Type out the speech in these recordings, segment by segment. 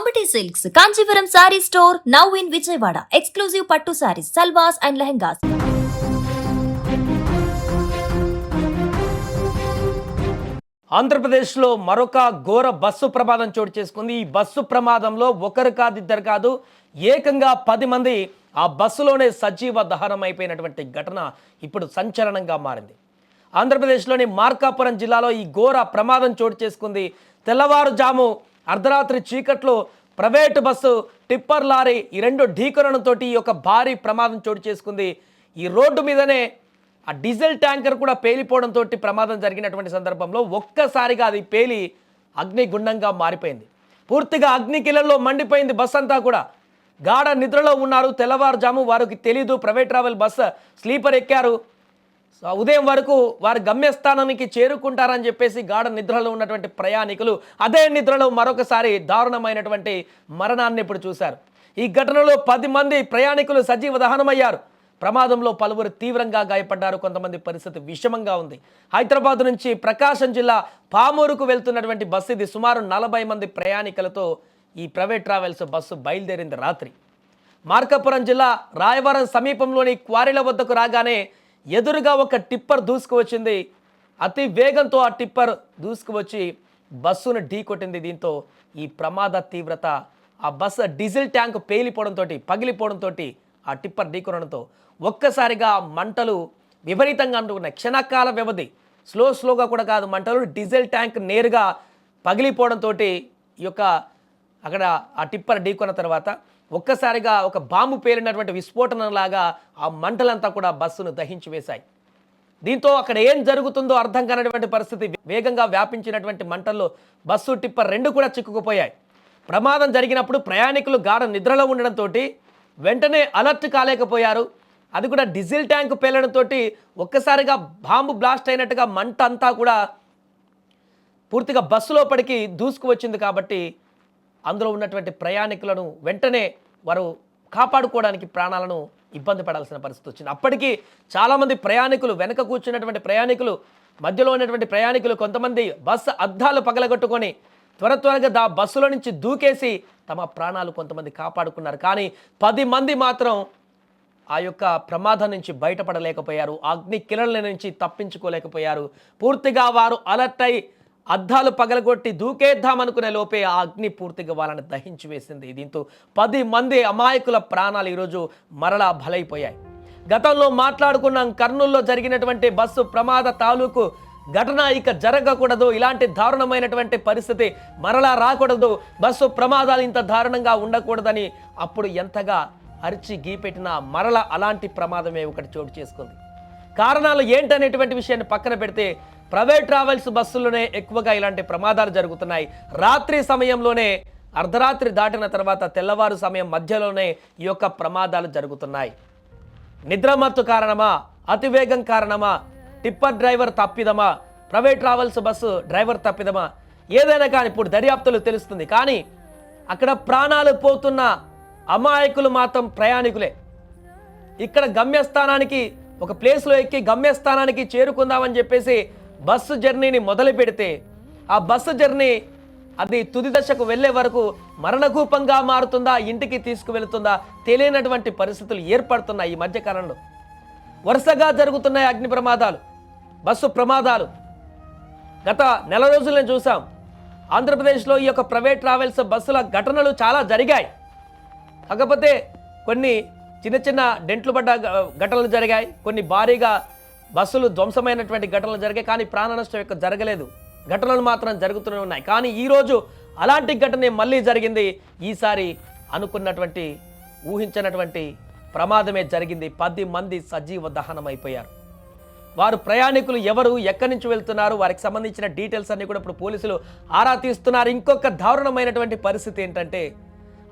Amity Silks, Kanchivaram Saree Store, now in Vijayawada. Exclusive Pattu Sarees, Salwas and Lehengas. ఆంధ్రప్రదేశ్లో మరొక ఘోర bus ప్రమాదం చోటు చేసుకుంది. ఈ బస్సు ప్రమాదంలో ఒకరు కాదు ఇద్దరు కాదు ఏకంగా 10 మంది ఆ బస్సులోనే సజీవ దహనం అయిపోయినటువంటి ఘటన ఇప్పుడు సంచలనంగా మారింది. ఆంధ్రప్రదేశ్లోని మార్కాపురం జిల్లాలో ఈ ఘోర ప్రమాదం చోటు చేసుకుంది. తెల్లవారుజాము అర్ధరాత్రి చీకట్లో ప్రైవేటు బస్సు టిప్పర్ లారీ ఈ రెండు ఢీకొనడంతో ఈ యొక్క భారీ ప్రమాదం చోటు చేసుకుంది. ఈ రోడ్డు మీదనే ఆ డీజిల్ ట్యాంకర్ కూడా పేలిపోవడంతో ప్రమాదం జరిగినటువంటి సందర్భంలో ఒక్కసారిగా అది పేలి అగ్నిగుండంగా మారిపోయింది. పూర్తిగా అగ్నికిలలో మండిపోయింది. బస్ అంతా కూడా గాఢ నిద్రలో ఉన్నారు. తెల్లవారుజాము వారికి తెలీదు. ప్రైవేట్ ట్రావెల్ బస్సు స్లీపర్ ఎక్కారు. ఉదయం వరకు వారి గమ్యస్థానానికి చేరుకుంటారని చెప్పేసి గాఢ నిద్రలో ఉన్నటువంటి ప్రయాణికులు అదే నిద్రలో మరొకసారి దారుణమైనటువంటి మరణాన్ని ఇప్పుడు చూశారు. ఈ ఘటనలో 10 మంది ప్రయాణికులు సజీవ దహనమయ్యారు. ప్రమాదంలో పలువురు తీవ్రంగా గాయపడ్డారు. కొంతమంది పరిస్థితి విషమంగా ఉంది. హైదరాబాద్ నుంచి ప్రకాశం జిల్లా పామూరుకు వెళ్తున్నటువంటి బస్సు ఇది. సుమారు 40 మంది ప్రయాణికులతో ఈ ప్రైవేట్ ట్రావెల్స్ బస్సు బయలుదేరింది రాత్రి. మార్కాపురం జిల్లా రాయవరం సమీపంలోని క్వారీల వద్దకు రాగానే ఎదురుగా ఒక టిప్పర్ దూసుకువచ్చింది. అతి వేగంతో ఆ టిప్పర్ దూసుకువచ్చి బస్సును ఢీకొట్టింది. దీంతో ఈ ప్రమాద తీవ్రత ఆ బస్సు డీజిల్ ట్యాంక్ పేలిపోవడంతో పగిలిపోవడంతో ఆ టిప్పర్ ఢీకొనడంతో ఒక్కసారిగా మంటలు విపరీతంగా అంటున్నాయి. క్షణకాల వ్యవధి స్లోగా కూడా కాదు మంటలు. డీజిల్ ట్యాంక్ నేరుగా పగిలిపోవడంతో ఈ యొక్క అక్కడ ఆ టిప్పర్ ఢీకొన్న తర్వాత ఒక్కసారిగా ఒక బాంబు పేలినటువంటి విస్ఫోటనంలాగా ఆ మంటలంతా కూడా బస్సును దహించి వేశాయి. దీంతో అక్కడ ఏం జరుగుతుందో అర్థం కానటువంటి పరిస్థితి. వేగంగా వ్యాపించినటువంటి మంటల్లో బస్సు టిప్పర్ రెండు కూడా చిక్కుకుపోయాయి. ప్రమాదం జరిగినప్పుడు ప్రయాణికులు గాఢ నిద్రలో ఉండడంతో వెంటనే అలర్ట్ కాలేకపోయారు. అది కూడా డీజిల్ ట్యాంక్ పేలడంతో ఒక్కసారిగా బాంబు బ్లాస్ట్ అయినట్టుగా మంట అంతా కూడా పూర్తిగా బస్సు లోపలికి దూసుకువచ్చింది. కాబట్టి అందులో ఉన్నటువంటి ప్రయాణికులను వెంటనే వారు కాపాడుకోవడానికి ప్రాణాలను ఇబ్బంది పడాల్సిన పరిస్థితి వచ్చింది. అప్పటికి చాలామంది ప్రయాణికులు వెనక కూర్చున్నటువంటి ప్రయాణికులు మధ్యలో ఉన్నటువంటి ప్రయాణికులు కొంతమంది బస్సు అద్దాలు పగలగొట్టుకొని త్వరగా బస్సులో నుంచి దూకేసి తమ ప్రాణాలు కొంతమంది కాపాడుకున్నారు. కానీ 10 మంది మాత్రం ఆ యొక్క ప్రమాదం నుంచి బయటపడలేకపోయారు. అగ్ని కిరణాల నుంచి తప్పించుకోలేకపోయారు. పూర్తిగా వారు అలర్ట్ అయి అద్దాలు పగలగొట్టి దూకేద్దామనుకునే లోపే ఆ అగ్ని పూర్తిగా వాళ్ళని దహించి వేసింది. దీంతో 10 మంది అమాయకుల ప్రాణాలు ఈరోజు మరలా బలైపోయాయి. గతంలో మాట్లాడుకున్నాం కర్నూలులో జరిగినటువంటి బస్సు ప్రమాద తాలూకు ఘటన ఇక జరగకూడదు. ఇలాంటి దారుణమైనటువంటి పరిస్థితి మరలా రాకూడదు. బస్సు ప్రమాదాలు ఇంత దారుణంగా ఉండకూడదని అప్పుడు ఎంతగా అరిచి గీపెట్టినా మరలా అలాంటి ప్రమాదమే ఒకటి చోటు చేసుకుంది. కారణాలు ఏంటనేటువంటి విషయాన్ని పక్కన పెడితే ప్రైవేట్ ట్రావెల్స్ బస్సుల్లోనే ఎక్కువగా ఇలాంటి ప్రమాదాలు జరుగుతున్నాయి. రాత్రి సమయంలోనే అర్ధరాత్రి దాటిన తర్వాత తెల్లవారు సమయం మధ్యలోనే ఈ యొక్క ప్రమాదాలు జరుగుతున్నాయి. నిద్రమత్తు కారణమా, అతివేగం కారణమా, టిప్పర్ డ్రైవర్ తప్పిదమా, ప్రైవేట్ ట్రావెల్స్ బస్సు డ్రైవర్ తప్పిదమా, ఏదైనా కానీ ఇప్పుడు దర్యాప్తులు తెలుస్తుంది. కానీ అక్కడ ప్రాణాలు పోతున్న అమాయకులు మాత్రం ప్రయాణికులే. ఇక్కడ గమ్యస్థానానికి ఒక ప్లేస్లో ఎక్కి గమ్యస్థానానికి చేరుకుందామని చెప్పేసి బస్సు జర్నీని మొదలు పెడితే ఆ బస్సు జర్నీ అది తుది దశకు వెళ్ళే వరకు మరణకూపంగా మారుతుందా, ఇంటికి తీసుకువెళుతుందా తెలియనటువంటి పరిస్థితులు ఏర్పడుతున్నాయి. ఈ మధ్యకాలంలో వరుసగా జరుగుతున్నాయి అగ్ని ప్రమాదాలు, బస్సు ప్రమాదాలు. గత నెల రోజులను చూసాం. ఆంధ్రప్రదేశ్లో ఈ యొక్క ప్రైవేట్ ట్రావెల్స్ బస్సుల ఘటనలు చాలా జరిగాయి. కాకపోతే కొన్ని చిన్న డెంట్లు పడ్డ ఘటనలు జరిగాయి. కొన్ని భారీగా బస్సులు ధ్వంసమైనటువంటి ఘటనలు జరిగాయి. కానీ ప్రాణ నష్టం యొక్క జరగలేదు. ఘటనలు మాత్రం జరుగుతూనే ఉన్నాయి. కానీ ఈరోజు అలాంటి ఘటనే మళ్ళీ జరిగింది. ఈసారి అనుకున్నటువంటి ఊహించినటువంటి ప్రమాదమే జరిగింది. 10 మంది సజీవ దహనం అయిపోయారు. వారు ప్రయాణికులు ఎవరు, ఎక్కడి నుంచి వెళ్తున్నారు, వారికి సంబంధించిన డీటెయిల్స్ అన్ని కూడా ఇప్పుడు పోలీసులు ఆరా తీస్తున్నారు. ఇంకొక దారుణమైనటువంటి పరిస్థితి ఏంటంటే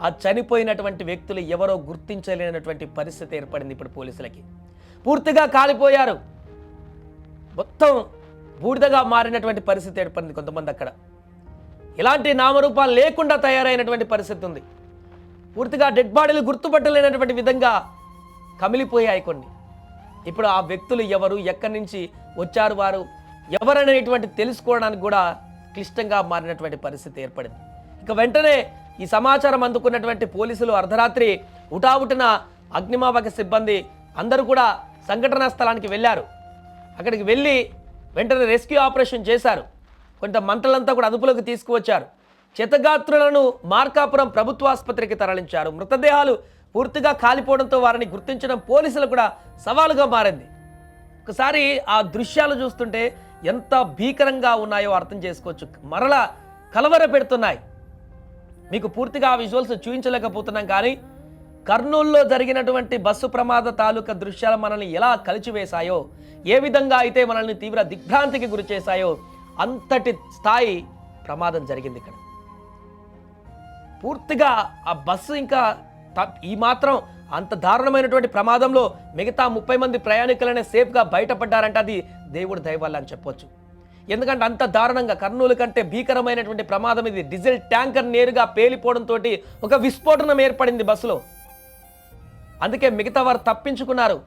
ఆ చనిపోయినటువంటి వ్యక్తులు ఎవరో గుర్తించలేనటువంటి పరిస్థితి ఏర్పడింది. ఇప్పుడు పోలీసులకి పూర్తిగా కాలిపోయారు. మొత్తం బూడిదగా మారినటువంటి పరిస్థితి ఏర్పడింది. కొంతమంది అక్కడ ఎలాంటి నామరూపాలు లేకుండా తయారైనటువంటి పరిస్థితి ఉంది. పూర్తిగా డెడ్ బాడీలు గుర్తుపట్టలేనటువంటి విధంగా కమిలిపోయాయి కొన్ని. ఇప్పుడు ఆ వ్యక్తులు ఎవరు, ఎక్కడి నుంచి వచ్చారు, వారు ఎవరనేటువంటి తెలుసుకోవడానికి కూడా క్లిష్టంగా మారినటువంటి పరిస్థితి ఏర్పడింది. ఇక వెంటనే ఈ సమాచారం అందుకున్నటువంటి పోలీసులు అర్ధరాత్రి ఉటావుటిన అగ్నిమాపక సిబ్బంది అందరూ కూడా సంఘటనా స్థలానికి వెళ్ళారు. అక్కడికి వెళ్ళి వెంటనే రెస్క్యూ ఆపరేషన్ చేశారు. కొంత మంటలంతా కూడా అదుపులోకి తీసుకువచ్చారు. క్షతగాత్రులను మార్కాపురం ప్రభుత్వ ఆసుపత్రికి తరలించారు. మృతదేహాలు పూర్తిగా కాలిపోవడంతో వారిని గుర్తించడం పోలీసులకు కూడా సవాలుగా మారింది. ఒకసారి ఆ దృశ్యాలు చూస్తుంటే ఎంత భీకరంగా ఉన్నాయో అర్థం చేసుకోవచ్చు. మరలా కలవర పెడుతున్నాయి. మీకు పూర్తిగా ఆ విజువల్స్ చూపించలేకపోతున్నాం, కానీ కర్నూలులో జరిగినటువంటి బస్సు ప్రమాద తాలూకా దృశ్యాలు మనల్ని ఎలా కలిచివేశాయో, ఏ విధంగా అయితే మనల్ని తీవ్ర దిగ్భ్రాంతికి గురి చేశాయో అంతటి స్థాయి ప్రమాదం జరిగింది ఇక్కడ. పూర్తిగా ఆ బస్సు ఇంకా ఈ మాత్రం అంత దారుణమైనటువంటి ప్రమాదంలో మిగతా 30 మంది ప్రయాణికులనే సేఫ్గా బయటపడ్డారంటే అది దేవుడి దయ వల్ల అని చెప్పొచ్చు. ఎందుకంటే అంత దారుణంగా కర్నూలు కంటే భీకరమైనటువంటి ప్రమాదం ఇది. డీజిల్ ట్యాంకర్ నేరుగా పేలిపోవడంతో ఒక విస్ఫోటనం ఏర్పడింది బస్సులో. అందుకే మిగతా వారు తప్పించుకున్నారు,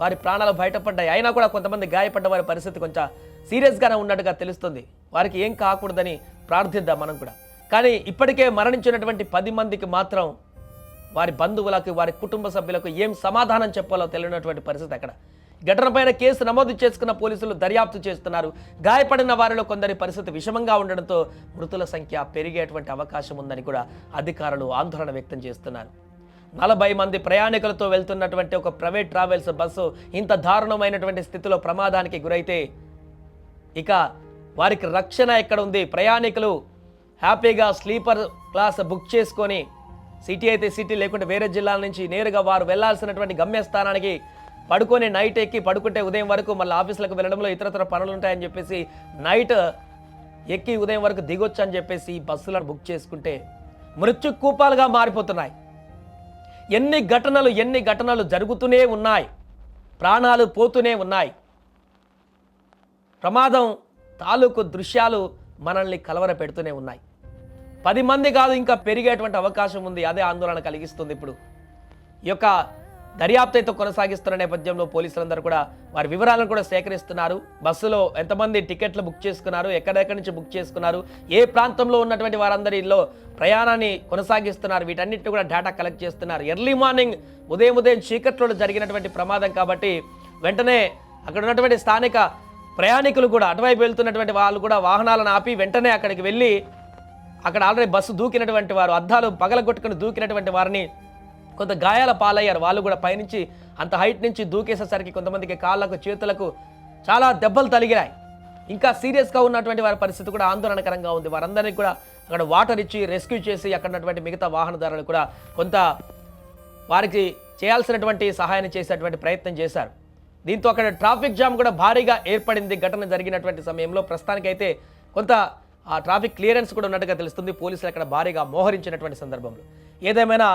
వారి ప్రాణాలు బయటపడ్డాయి. అయినా కూడా కొంతమంది గాయపడ్డ వారి పరిస్థితి కొంచెం సీరియస్గానే ఉన్నట్టుగా తెలుస్తుంది. వారికి ఏం కాకూడదని ప్రార్థిద్దాం మనం కూడా. కానీ ఇప్పటికే మరణించినటువంటి 10 మందికి మాత్రం వారి బంధువులకు, వారి కుటుంబ సభ్యులకు ఏం సమాధానం చెప్పాలో తెలియనటువంటి పరిస్థితి అక్కడ. ఘటనపైన కేసు నమోదు చేసుకున్న పోలీసులు దర్యాప్తు చేస్తున్నారు. గాయపడిన వారిలో కొందరి పరిస్థితి విషమంగా ఉండడంతో మృతుల సంఖ్య పెరిగేటువంటి అవకాశం ఉందని కూడా అధికారులు ఆందోళన వ్యక్తం చేస్తున్నారు. 40 మంది ప్రయాణికులతో వెళ్తున్నటువంటి ఒక ప్రైవేట్ ట్రావెల్స్ బస్సు ఇంత దారుణమైనటువంటి స్థితిలో ప్రమాదానికి గురైతే ఇక వారికి రక్షణ ఎక్కడ ఉంది? ప్రయాణికులు హ్యాపీగా స్లీపర్ క్లాస్ బుక్ చేసుకొని, సిటీ అయితే సిటీ, లేకుంటే వేరే జిల్లాల నుంచి నేరుగా వారు వెళ్లాల్సినటువంటి గమ్యస్థానానికి పడుకొని నైట్ ఎక్కి పడుకుంటే ఉదయం వరకు మళ్ళీ ఆఫీసులకు వెళ్ళడంలో ఇతరతర పనులు ఉంటాయని చెప్పేసి నైట్ ఎక్కి ఉదయం వరకు దిగొచ్చు అని చెప్పేసి బస్సులను బుక్ చేసుకుంటే మృత్యు కూపాలుగా మారిపోతున్నాయి. ఎన్ని ఘటనలు జరుగుతూనే ఉన్నాయి, ప్రాణాలు పోతూనే ఉన్నాయి. ప్రమాదం తాలూకు దృశ్యాలు మనల్ని కలవర పెడుతూనే ఉన్నాయి. 10 మంది కాదు, ఇంకా పెరిగేటువంటి అవకాశం ఉంది. అదే ఆందోళన కలిగిస్తుంది. ఇప్పుడు ఈ యొక్క దర్యాప్తు అయితే కొనసాగిస్తున్న నేపథ్యంలో పోలీసులందరూ కూడా వారి వివరాలను కూడా సేకరిస్తున్నారు. బస్సులో ఎంతమంది టికెట్లు బుక్ చేసుకున్నారు, ఎక్కడెక్కడి నుంచి బుక్ చేసుకున్నారు, ఏ ప్రాంతంలో ఉన్నటువంటి వారందరిలో ప్రయాణాన్ని కొనసాగిస్తున్నారు, వీటన్నిటిని కూడా డేటా కలెక్ట్ చేస్తున్నారు. ఎర్లీ మార్నింగ్ ఉదయం చీకట్లో జరిగినటువంటి ప్రమాదం కాబట్టి వెంటనే అక్కడ ఉన్నటువంటి స్థానిక ప్రయాణికులు కూడా, అటువైపు వెళ్తున్నటువంటి వాళ్ళు కూడా వాహనాలను ఆపి వెంటనే అక్కడికి వెళ్ళి అక్కడ ఆల్రెడీ బస్సు దూకినటువంటి వారు, అద్దాలు పగలగొట్టుకుని దూకినటువంటి వారిని కొంత గాయాల పాలయ్యారు. వాళ్ళు కూడా పైనుంచి అంత హైట్ నుంచి దూకేసేసరికి కొంతమందికి కాళ్ళకు, చేతులకు చాలా దెబ్బలు తగిలాయి. ఇంకా సీరియస్గా ఉన్నటువంటి వారి పరిస్థితి కూడా ఆందోళనకరంగా ఉంది. వారందరినీ కూడా అక్కడ వాటర్ ఇచ్చి రెస్క్యూ చేసి అక్కడ ఉన్నటువంటి మిగతా వాహనదారులు కూడా కొంత వారికి చేయాల్సినటువంటి సహాయాన్ని చేసేటువంటి ప్రయత్నం చేశారు. దీంతో అక్కడ ట్రాఫిక్ జామ్ కూడా భారీగా ఏర్పడింది ఘటన జరిగినటువంటి సమయంలో. ప్రస్తుతానికైతే కొంత ఆ ట్రాఫిక్ క్లియరెన్స్ కూడా ఉన్నట్టుగా తెలుస్తుంది. పోలీసులు అక్కడ భారీగా మోహరించినటువంటి సందర్భంలో. ఏదేమైనా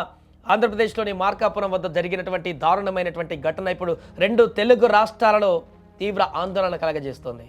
ఆంధ్రప్రదేశ్లోని మార్కాపురం వద్ద జరిగినటువంటి దారుణమైనటువంటి ఘటన ఇప్పుడు 2 తెలుగు రాష్ట్రాలలో తీవ్ర ఆందోళన కలగజేస్తోంది.